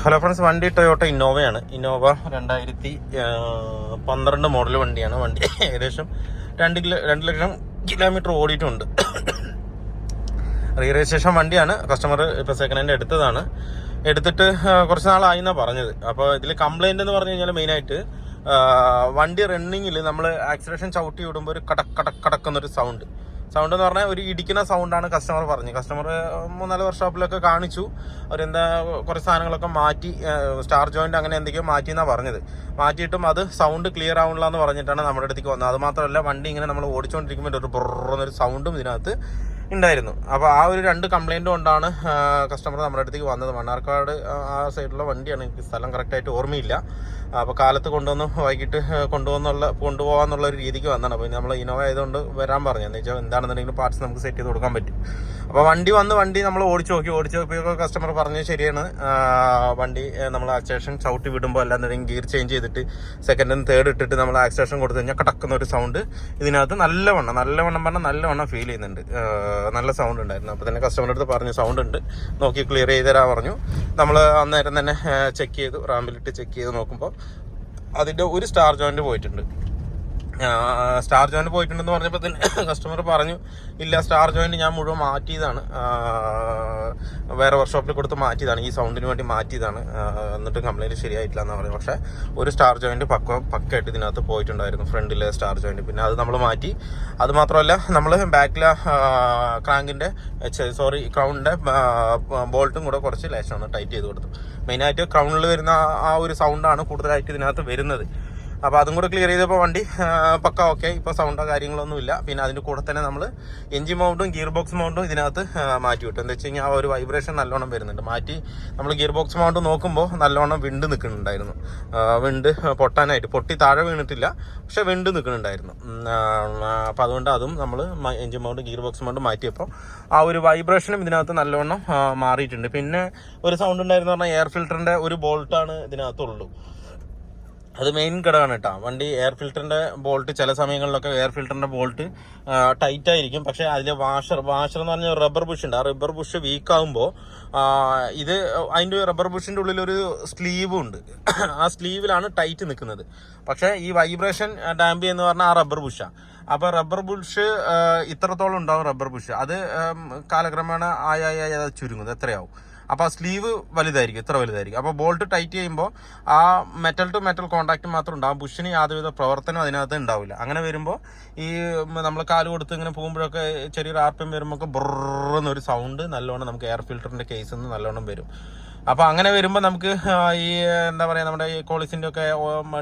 Hello friends, വണ്ടി Toyota ഇന്നോവയാണ്. Innova 2012 model വണ്ടിയാണ്. വണ്ടി ഏകദേശം 2 ലക്ഷം കിലോമീറ്റർ ഓടിയിട്ടുണ്ട്. റീ രജിസ്ട്രേഷൻ വണ്ടിയാണ്. കസ്റ്റമർ ഇപ്പോൾ സെക്കൻഡ് ഹാൻഡ് എടുത്തതാണ്. എടുത്തിട്ട് കുറച്ച് നാളായി എന്നാണ് പറഞ്ഞത്. അപ്പോൾ ഇതിൽ കംപ്ലൈൻറ്റ് എന്ന് പറഞ്ഞു കഴിഞ്ഞാൽ മെയിനായിട്ട് വണ്ടി റണ്ണിങ്ങിൽ നമ്മൾ ആക്സിലേഷൻ ചവിട്ടി വിടുമ്പോൾ ഒരു കടക്കുന്നൊരു സൗണ്ട് എന്ന് പറഞ്ഞാൽ ഒരു ഇടിക്കുന്ന സൗണ്ടാണ് കസ്റ്റമർ പറഞ്ഞത്. കസ്റ്റമർ 3-4 വർക്ക്ഷോപ്പിലൊക്കെ കാണിച്ചു. അവരെന്താ കുറച്ച് സാധനങ്ങളൊക്കെ മാറ്റി, സ്റ്റാർ ജോയിന്റ് അങ്ങനെ എന്തൊക്കെയോ മാറ്റി എന്നാണ് പറഞ്ഞത്. മാറ്റിയിട്ടും അത് സൗണ്ട് ക്ലിയർ ആവണില്ല എന്ന് പറഞ്ഞിട്ടാണ് നമ്മുടെ അടുത്തേക്ക് വന്നത്. അത് മാത്രമല്ല, വണ്ടി ഇങ്ങനെ നമ്മൾ ഓടിച്ചുകൊണ്ടിരിക്കുമ്പോൾ ഒരു ബുറന്നൊരു സൗണ്ടും ഇതിനകത്ത് ഉണ്ടായിരുന്നു. അപ്പോൾ ആ ഒരു 2 കംപ്ലൈൻറ്റ് കൊണ്ടാണ് കസ്റ്റമർ നമ്മുടെ അടുത്തേക്ക് വന്നത്. മണ്ണാർക്കാട് ആ സൈഡിലുള്ള വണ്ടിയാണ്. എനിക്ക് സ്ഥലം കറക്റ്റായിട്ട് ഓർമ്മയില്ല. അപ്പോൾ കാലത്ത് കൊണ്ടുവന്ന് വൈകിട്ട് കൊണ്ടുപോകാന്നുള്ള ഒരു രീതിക്ക് വന്നതാണ്. അപ്പോൾ നമ്മൾ ഇന്നോവ ആയതുകൊണ്ട് വരാൻ പറഞ്ഞു. എന്ന് വെച്ചാൽ എന്താണെന്നുണ്ടെങ്കിലും പാർട്സ് നമുക്ക് സെറ്റ് ചെയ്ത് കൊടുക്കാൻ പറ്റും. അപ്പോൾ വണ്ടി നമ്മൾ ഓടിച്ചു നോക്കിയപ്പോൾ കസ്റ്റമർ പറഞ്ഞത് ശരിയാണ്. വണ്ടി നമ്മൾ ആക്സിലേഷൻ ചവിട്ടി വിടുമ്പോൾ അല്ലാന്നുണ്ടെങ്കിൽ ഗിയർ ചേഞ്ച് ചെയ്തിട്ട് സെക്കൻഡും തേർഡ് ഇട്ടിട്ട് നമ്മൾ ആക്സിലേഷൻ കൊടുത്തു കഴിഞ്ഞാൽ കടക്കുന്ന ഒരു സൗണ്ട് ഇതിനകത്ത് നല്ലവണ്ണം ഫീൽ ചെയ്യുന്നുണ്ട്. നല്ല സൗണ്ട് ഉണ്ടായിരുന്നു. അപ്പോൾ തന്നെ കസ്റ്റമറുടെ അടുത്ത് പറഞ്ഞു സൗണ്ട് ഉണ്ട്, നോക്കി ക്ലിയർ ചെയ്ത് തരാൻ പറഞ്ഞു. നമ്മൾ അന്നേരം തന്നെ ചെക്ക് ചെയ്തു, റാമ്പിലിട്ട് ചെക്ക് ചെയ്ത് നോക്കുമ്പോൾ അതിൻ്റെ ഒരു സ്റ്റാർ ജോയിന്റ് പോയിട്ടുണ്ടെന്ന് പറഞ്ഞപ്പോൾ തന്നെ കസ്റ്റമർ പറഞ്ഞു, ഇല്ല സ്റ്റാർ ജോയിന്റ് ഞാൻ മുഴുവൻ മാറ്റിയതാണ്, വേറെ വർക്ക്ഷോപ്പിൽ കൊടുത്ത് മാറ്റിയതാണ്, ഈ സൗണ്ടിന് വേണ്ടി മാറ്റിയതാണ്, എന്നിട്ട് കംപ്ലൈൻറ്റ് ശരിയായിട്ടില്ല എന്ന് പറഞ്ഞു. പക്ഷേ ഒരു സ്റ്റാർ ജോയിന്റ് പക്കയായിട്ട് ഇതിനകത്ത് പോയിട്ടുണ്ടായിരുന്നു, ഫ്രണ്ടിലെ സ്റ്റാർ ജോയിന്റ്. പിന്നെ അത് നമ്മൾ മാറ്റി. അത് മാത്രമല്ല, നമ്മൾ ബാക്കിലെ ക്രൗണിൻ്റെ ബോൾട്ടും കൂടെ കുറച്ച് ലേശമാണ് ടൈറ്റ് ചെയ്ത് കൊടുത്തു. മെയിനായിട്ട് ക്രൗണിൽ വരുന്ന ആ ഒരു സൗണ്ടാണ് കൂടുതലായിട്ട് ഇതിനകത്ത് വരുന്നത്. അപ്പോൾ അതും കൂടെ ക്ലിയർ ചെയ്തപ്പോൾ വണ്ടി പക്ക ഓക്കെ. ഇപ്പോൾ സൗണ്ടോ കാര്യങ്ങളൊന്നുമില്ല. പിന്നെ അതിൻ്റെ കൂടെ തന്നെ നമ്മൾ എൻജിൻ മൗണ്ടും ഗിയർ ബോക്സ് മൗണ്ടും ഇതിനകത്ത് മാറ്റി വിട്ടു. എന്താ വെച്ച് കഴിഞ്ഞാൽ ആ ഒരു വൈബ്രേഷൻ നല്ലോണം വരുന്നുണ്ട്. മാറ്റി നമ്മൾ ഗിയർ ബോക്സ് മൗണ്ട് നോക്കുമ്പോൾ നല്ലോണം വിണ്ട് നിൽക്കുന്നുണ്ടായിരുന്നു. വിണ്ട് പൊട്ടി താഴെ വീണിട്ടില്ല, പക്ഷെ വിണ്ട് നിൽക്കുന്നുണ്ടായിരുന്നു. അപ്പോൾ അതുകൊണ്ട് അതും നമ്മൾ engine mount gear box mount മാറ്റിയപ്പോൾ ആ ഒരു വൈബ്രേഷനും ഇതിനകത്ത് നല്ലോണം മാറിയിട്ടുണ്ട്. പിന്നെ ഒരു സൗണ്ട് ഉണ്ടായിരുന്നു പറഞ്ഞാൽ എയർ ഫിൽറ്ററിൻ്റെ ഒരു ബോൾട്ടാണ് ഇതിനകത്തുള്ളൂ. അത് മെയിൻ ഘടകമാണ് കേട്ടോ. വണ്ടി എയർ ഫിൽറ്ററിൻ്റെ ബോൾട്ട് ചില സമയങ്ങളിലൊക്കെ എയർ ഫിൽറ്ററിൻ്റെ ബോൾട്ട് ടൈറ്റ് ആയിരിക്കും. പക്ഷേ അതിലെ വാഷർ എന്ന് പറഞ്ഞ റബ്ബർ ബുഷ് ഉണ്ട്. ആ റബ്ബർ ബുഷ് വീക്കാകുമ്പോൾ അതിൻ്റെ റബ്ബർ ബുഷിൻ്റെ ഉള്ളിലൊരു സ്ലീവും ഉണ്ട്. ആ സ്ലീവിലാണ് ടൈറ്റ് നിൽക്കുന്നത്. പക്ഷേ ഈ വൈബ്രേഷൻ ഡാമ്പി എന്ന് പറഞ്ഞാൽ ആ റബ്ബർ ബുഷാണ്. അപ്പോൾ റബ്ബർ ബുഷ് ഇത്രത്തോളം ഉണ്ടാവും. റബ്ബർ ബുഷ് അത് കാലക്രമേണ അത് ചുരുങ്ങുന്നത് എത്രയാവും. അപ്പോൾ ആ സ്ലീവ് ഇത്ര വലുതായിരിക്കും. അപ്പോൾ ബോൾട്ട് ടൈറ്റ് ചെയ്യുമ്പോൾ ആ മെറ്റൽ ടു മെറ്റൽ കോൺടാക്ട് മാത്രം ഉണ്ടാകും. ബുഷിന് യാതൊരുവിധ പ്രവർത്തനം അതിനകത്ത് ഉണ്ടാവില്ല. അങ്ങനെ വരുമ്പോൾ ഈ നമ്മൾ കാല് കൊടുത്ത് ഇങ്ങനെ പോകുമ്പോഴൊക്കെ ചെറിയൊരു RPM വരുമ്പോൾ ബുറന്നൊരു സൗണ്ട് നല്ലോണം നമുക്ക് എയർ ഫിൽറ്ററിൻ്റെ കേസിൽ നിന്ന് നല്ലോണം വരും. അപ്പോൾ അങ്ങനെ വരുമ്പോൾ നമുക്ക് ഈ എന്താ പറയുക, നമ്മുടെ ഈ കോളിസിൻ്റെ ഒക്കെ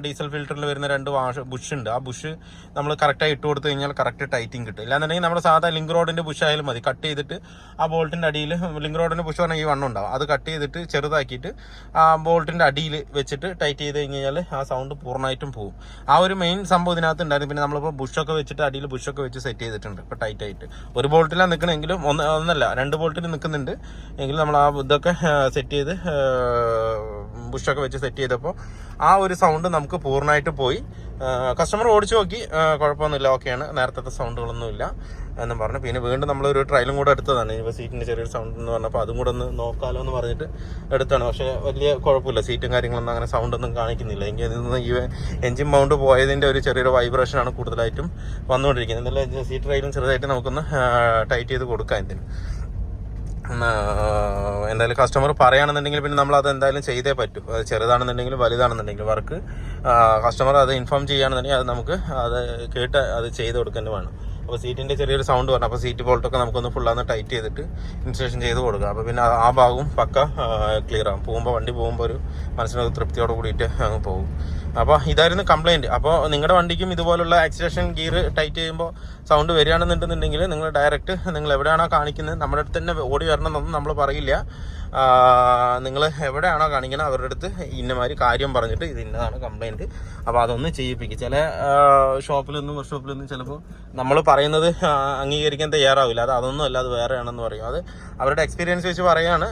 ഡീസൽ ഫിൽറ്ററിൽ വരുന്ന 2 ബുഷ് ഉണ്ട്. ആ ബുഷ് നമ്മൾ കറക്റ്റായി ഇട്ട് കൊടുത്തു കഴിഞ്ഞാൽ കറക്റ്റ് ടൈറ്റിങ് കിട്ടും. ഇല്ലാന്നുണ്ടെങ്കിൽ നമ്മുടെ സാധാ ലിങ്ക് റോഡിൻ്റെ ബുഷ് ആയാലും മതി. കട്ട് ചെയ്തിട്ട് ആ ബോൾട്ടിൻ്റെ അടിയിൽ, ലിങ്ക് റോഡിൻ്റെ ബുഷ് പറഞ്ഞാൽ ഈ വണ്ണം ഉണ്ടാവും, അത് കട്ട് ചെയ്തിട്ട് ചെറുതാക്കിയിട്ട് ആ ബോൾട്ടിൻ്റെ അടിയിൽ വെച്ചിട്ട് ടൈറ്റ് ചെയ്ത് കഴിഞ്ഞാൽ ആ സൗണ്ട് പൂർണ്ണമായിട്ടും പോകും. ആ ഒരു മെയിൻ സംഭവം ഇതിനകത്ത് ഉണ്ടായിരുന്നു. പിന്നെ നമ്മളിപ്പോൾ ബുഷൊക്കെ വെച്ചിട്ട് അടിയിൽ ബുഷൊക്കെ വെച്ച് സെറ്റ് ചെയ്തിട്ടുണ്ട്. ഇപ്പോൾ ടൈറ്റായിട്ട് ഒരു ബോൾട്ടിലാണ് നിൽക്കണമെങ്കിലും ഒന്നല്ല 2 ബോൾട്ടിൽ നിൽക്കുന്നുണ്ട് എങ്കിലും നമ്മൾ ആ ഇതൊക്കെ സെറ്റ് ചെയ്ത് ബുഷൊക്കെ വെച്ച് സെറ്റ് ചെയ്തപ്പോൾ ആ ഒരു സൗണ്ട് നമുക്ക് പൂർണ്ണമായിട്ട് പോയി. കസ്റ്റമർ ഓടിച്ചു നോക്കി, കുഴപ്പമൊന്നുമില്ല, ഓക്കെയാണ്, നേരത്തെ സൗണ്ടുകളൊന്നുമില്ല എന്നും പറഞ്ഞു. പിന്നെ വീണ്ടും നമ്മളൊരു ട്രയലും കൂടെ എടുത്തതാണ്. ഇപ്പോൾ സീറ്റിൻ്റെ ചെറിയൊരു സൗണ്ട് എന്ന് പറഞ്ഞപ്പോൾ അതും കൂടെ ഒന്ന് നോക്കാമല്ലോ എന്ന് പറഞ്ഞിട്ട് എടുത്താണ്. പക്ഷേ വലിയ കുഴപ്പമില്ല, സീറ്റും കാര്യങ്ങളൊന്നും അങ്ങനെ സൗണ്ടൊന്നും കാണിക്കുന്നില്ല. എങ്കിൽ അതിൽ നിന്ന് ഈ എൻജിൻ മൗണ്ട് പോയതിൻ്റെ ഒരു ചെറിയൊരു വൈബ്രേഷനാണ് കൂടുതലായിട്ടും വന്നുകൊണ്ടിരിക്കുന്നത്. എന്നാലും സീറ്റ് ട്രയലും ചെറുതായിട്ട് നമുക്കൊന്ന് ടൈറ്റ് ചെയ്ത് കൊടുക്കാം. ഇതിന് എന്തായാലും കസ്റ്റമർ പറയുകയാണെന്നുണ്ടെങ്കിൽ പിന്നെ നമ്മൾ അത് എന്തായാലും ചെയ്തേ പറ്റൂ. അത് ചെറുതാണെന്നുണ്ടെങ്കിലും വലുതാണെന്നുണ്ടെങ്കിലും വർക്ക് കസ്റ്റമർ അത് ഇൻഫോം ചെയ്യുകയാണെന്നുണ്ടെങ്കിൽ അത് നമുക്ക് അത് കേട്ട് അത് ചെയ്ത് കൊടുക്കേണ്ടി വേണം. അപ്പോൾ സീറ്റിൻ്റെ ചെറിയൊരു സൗണ്ട് പറഞ്ഞു. അപ്പോൾ സീറ്റ് ബോൾട്ടൊക്കെ നമുക്കൊന്ന് ഫുള്ളാന്ന് ടൈറ്റ് ചെയ്തിട്ട് ഇൻസ്റ്റലേഷൻ ചെയ്ത് കൊടുക്കുക. അപ്പോൾ പിന്നെ ആ ഭാഗവും പക്ക ക്ലിയർ ആകും. വണ്ടി പോകുമ്പോൾ ഒരു മനസ്സിനൊരു തൃപ്തിയോട് കൂടിയിട്ട് അങ്ങ് പോകും. അപ്പോൾ ഇതായിരുന്നു കംപ്ലൈൻറ്റ്. അപ്പോൾ നിങ്ങളുടെ വണ്ടിക്കും ഇതുപോലുള്ള ആക്സിലേഷൻ ഗിയർ ടൈറ്റ് ചെയ്യുമ്പോൾ സൗണ്ട് വരികയാണെന്നുണ്ടെന്നുണ്ടെങ്കിൽ നിങ്ങൾ ഡയറക്റ്റ് നിങ്ങൾ എവിടെയാണോ കാണിക്കുന്നത് നമ്മുടെ അടുത്ത് തന്നെ ഓടി വരണമെന്നൊന്നും നമ്മൾ പറയില്ല. നിങ്ങൾ എവിടെയാണോ കാണിക്കുന്നത് അവരുടെ അടുത്ത് ഇന്നമാതിരി കാര്യം പറഞ്ഞിട്ട് ഇത് ഇന്നതാണ് കംപ്ലൈൻറ്റ്, അപ്പോൾ അതൊന്ന് ചെയ്യിപ്പിക്കും. ചില ഷോപ്പിലൊന്നും വർക്ക്ഷോപ്പിലൊന്നും ചിലപ്പോൾ നമ്മൾ പറയുന്നത് അംഗീകരിക്കാൻ തയ്യാറാവില്ല. അതൊന്നും അല്ല, അത് വേറെയാണെന്ന് പറയും. അത് അവരുടെ എക്സ്പീരിയൻസ് വെച്ച് പറയുകയാണ്.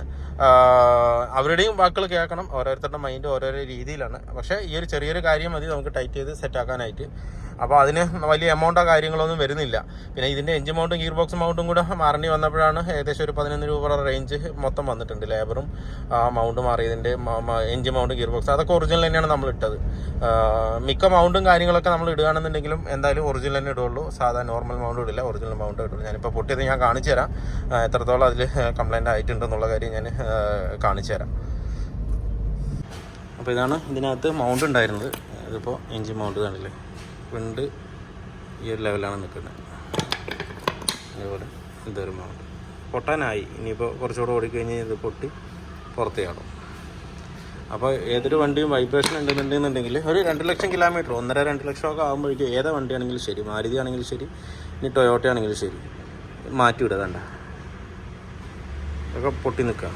അവരുടെയും വാക്കുകൾ കേൾക്കണം. ഓരോരുത്തരുടെ മൈൻഡ് ഓരോരോ രീതിയിലാണ്. പക്ഷേ ഈ ഒരു ചെറിയൊരു കാര്യം മതി നമുക്ക് ടൈറ്റ് ചെയ്ത് സെറ്റാക്കാനായിട്ട്. അപ്പോൾ അതിന് വലിയ എമൗണ്ടോ കാര്യങ്ങളൊന്നും വരുന്നില്ല. പിന്നെ ഇതിൻ്റെ എഞ്ചിൻ മൗണ്ടും ഗിയർ ബോക്സ് മൗണ്ടും കൂടെ മാറേണ്ടി വന്നപ്പോഴാണ് ഏകദേശം ഒരു 11 രൂപയുടെ റേഞ്ച് മൊത്തം വന്നിട്ടുണ്ട്. ലേബറും മൗണ്ട് മാറിയതിൻ്റെ എഞ്ചിൻ മൗണ്ട് ഗിയർ ബോക്സ് അതൊക്കെ ഒറിജിനൽ തന്നെയാണ് നമ്മൾ ഇട്ടത്. മിക്ക മൗണ്ടും കാര്യങ്ങളൊക്കെ നമ്മൾ ഇടുകയാണെന്നുണ്ടെങ്കിലും എന്തായാലും ഒറിജിനൽ തന്നെ ഇടുള്ളൂ, സാധാരണ നോർമൽ മൗണ്ട് ഇടില്ല, ഒറിജിനൽ മൗണ്ട് ഇടുള്ളൂ. ഞാനിപ്പോൾ പൊട്ടിയത് ഞാൻ കാണിച്ചു തരാം, എത്രത്തോളം അതിൽ കംപ്ലൈൻ്റ് ആയിട്ടുണ്ടെന്നുള്ള കാര്യം ഞാൻ കാണിച്ചു തരാം. അപ്പോൾ ഇതാണ് ഇതിനകത്ത് മൗണ്ട് ഉണ്ടായിരുന്നത്. ഇതിപ്പോൾ എഞ്ചിൻ മൗണ്ട് കാണില്ലേ, ഫ്രണ്ട് ഈ ഒരു ലെവലാണ് നിൽക്കുന്നത്. അതേപോലെ ഇതൊരു മൗണ്ട് പൊട്ടാനായി, ഇനിയിപ്പോൾ കുറച്ചുകൂടെ ഓടിക്കഴിഞ്ഞ് ഇത് പൊട്ടി പുറത്ത് ചാടും. അപ്പോൾ ഏതൊരു വണ്ടിയും വൈബ്രേഷൻ ഉണ്ടെന്നുണ്ടെങ്കിൽ ഒരു 2 ലക്ഷം കിലോമീറ്റർ 1.5-2 ലക്ഷമൊക്കെ ആകുമ്പോഴേക്കും ഏതാ വണ്ടിയാണെങ്കിലും ശരി, മാരുതി ആണെങ്കിലും ശരി, ഇനി ടൊയോട്ട ആണെങ്കിലും ശരി, മാറ്റിവിടുക. കണ്ട ഒക്കെ പൊട്ടി നിൽക്കുക.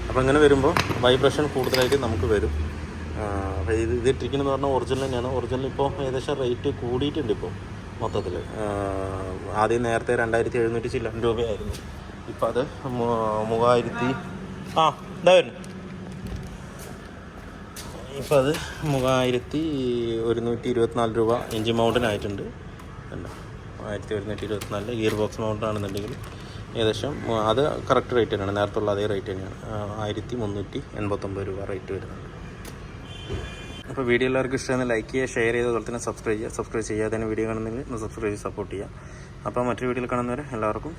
അപ്പോൾ ഇങ്ങനെ വരുമ്പോൾ വൈബ്രേഷൻ കൂടുതലായിട്ട് നമുക്ക് വരും. അപ്പോൾ ഇത് ഇട്ടിരിക്കുന്നത് പറഞ്ഞാൽ ഒറിജിനൽ തന്നെയാണ്. ഒറിജിനൽ ഇപ്പോൾ ഏകദേശം റേറ്റ് കൂടിയിട്ടുണ്ട് ഇപ്പോൾ മൊത്തത്തിൽ. ആദ്യം നേരത്തെ 2700 ചില്ലം രൂപയായിരുന്നു, ഇപ്പോൾ അത് 3000 ഇതാ വരുന്നു. ഇപ്പോൾ അത് 3124 രൂപ എഞ്ചിൻ മൗണ്ടിനായിട്ടുണ്ട്. 1124. ഗിയർ ബോക്സ് മൗണ്ടാണെന്നുണ്ടെങ്കിൽ ഏകദേശം അത് കറക്റ്റ് റേറ്റ് തന്നെയാണ്, നേരത്തുള്ള അതേ റേറ്റ് തന്നെയാണ്. 1389 രൂപ റേറ്റ് വരുന്നുണ്ട്. അപ്പോൾ വീഡിയോ എല്ലാവർക്കും ഇഷ്ടമാണ് ലൈക്ക് ചെയ്യുക, ഷെയർ ചെയ്ത്, അതുപോലെ തന്നെ സബ്സ്ക്രൈബ് ചെയ്യാതെ തന്നെ വീഡിയോ കാണുന്നെങ്കിൽ ഒന്ന് സബ്സ്ക്രൈബ് ചെയ്ത് സപ്പോർട്ട് ചെയ്യുക. അപ്പോൾ മറ്റൊരു വീഡിയോയിൽ കാണുന്നവരെ എല്ലാവർക്കും